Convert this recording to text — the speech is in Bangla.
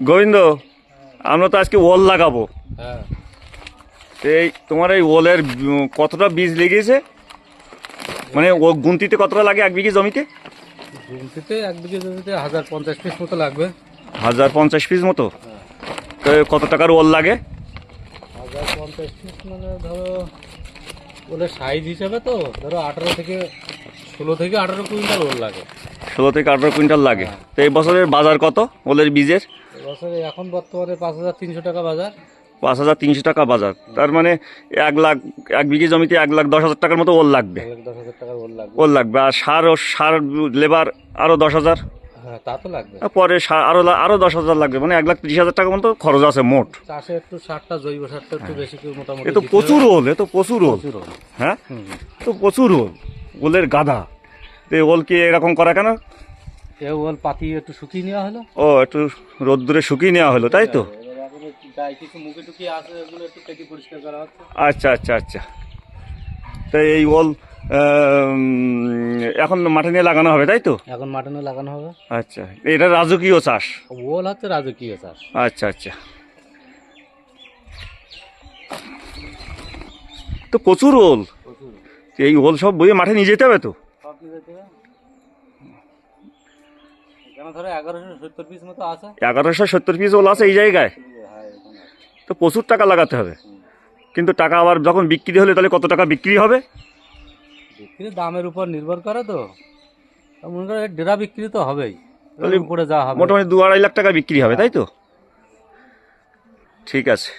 গোবিন্দ, আমরা তো আজকে ওল লাগাবো। হ্যাঁ, এই তোমার এই ওলের কতটা বীজ লেগেছে, মানে ও গুনতিতে কতটা লাগে এক বিঘে জমিতে? জমিতে 1 বিঘে জমিতে 1050 পিস মতো লাগবে। 1050 পিস মতো। তো কত টাকার ওল লাগে? 1050 পিস মানে ধরো ওলের সাইজ হিসাবে তো ধরো 16 থেকে 18 কুইন্টাল ওল লাগে। 16 থেকে 18 কুইন্টাল লাগে। তো এই বছরের বাজার কত ওলের বীজের? এবছরে এখন বর্তমানে 5300 টাকা বাজার। 5300 টাকা বাজার। তার মানে 1 লাখ, এক বিঘে জমিতে 1,10,000 টাকার মতো ওল লাগবে। 1,10,000 টাকার ওল লাগবে। ওল লাগবে। আর সার লেবার আরও 10,000। হ্যাঁ, তা তো লাগবে। পরে আরো 10,000 লাগবে, মানে 1,30,000 টাকার মতো খরচ আছে মোট। চাষে একটু সারটা জৈব সারটা একটু বেশি করে মোটামুটি এ তো প্রচুর ওল, এ তো প্রচুর ওল। হ্যাঁ, তো প্রচুর ওল, ওলের গাদা। তো ওল কি এরকম করা কেন? কেউ ওল পাতি একটু শুকিয়ে নেওয়া হলো। ও, একটু রোদ্দুরে শুকিয়ে নেওয়া হলো, তাই তো? গায়ে কিছু মুখে টুকি আছে, ওগুলো একটু কেটে পরিষ্কার করা হচ্ছে। আচ্ছা আচ্ছা আচ্ছা। তো এই ওল এখন মাঠে নিয়ে লাগানো হবে, তাই তো? এখন মাটনে লাগানো হবে। আচ্ছা, এটা রাজকীয় চাষ। ওল হচ্ছে রাজকীয় চাষ। আচ্ছা আচ্ছা। তো প্রচুর ওল। এই ওল সব বইয়ে মাঠে নিয়ে যেতে হবে তো? সব নিয়ে যেতে হবে। এখানে ধরো 1170 পিস মতো আছে। 1170 পিস ওল আছে এই জায়গায়? হ্যাঁ, এখানে আছে। তো প্রচুর টাকা লাগাতে হবে। কিন্তু টাকা আবার যখন বিক্রি হলে তাহলে কত টাকা বিক্রি হবে? বিক্রির দামের উপর নির্ভর করে তো। তা মনে করো ডেরা বিক্রি তো হবেই, তাহলে উপরে যা হবে মোটামুটি 2-2.5 লাখ টাকা বিক্রি হবে, তাই তো? ঠিক আছে।